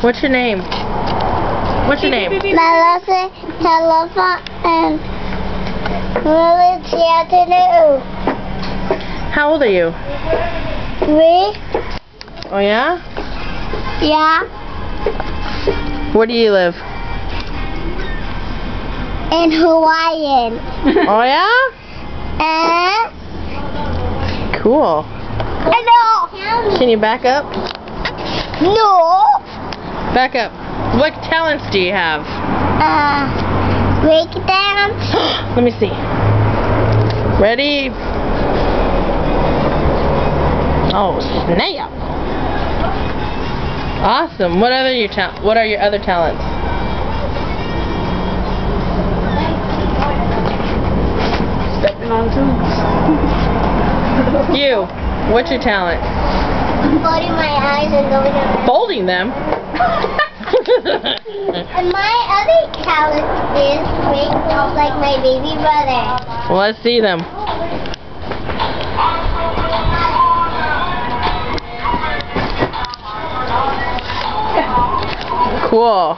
What's your name? What's your name? Malosi, telephone, and really afternoon. How old are you? 3. Oh yeah? Yeah. Where do you live? In Hawaiian. Oh yeah? And Cool. no. Can you back up? No. Back up. What talents do you have? Break dance. Let me see. Ready? Oh snap! Awesome. What are your other talents? Stepping on toes. You. What's your talent? Folding my eyes and going around. Folding them. And my other talent is make like my baby brother. Well, let's see them. Cool.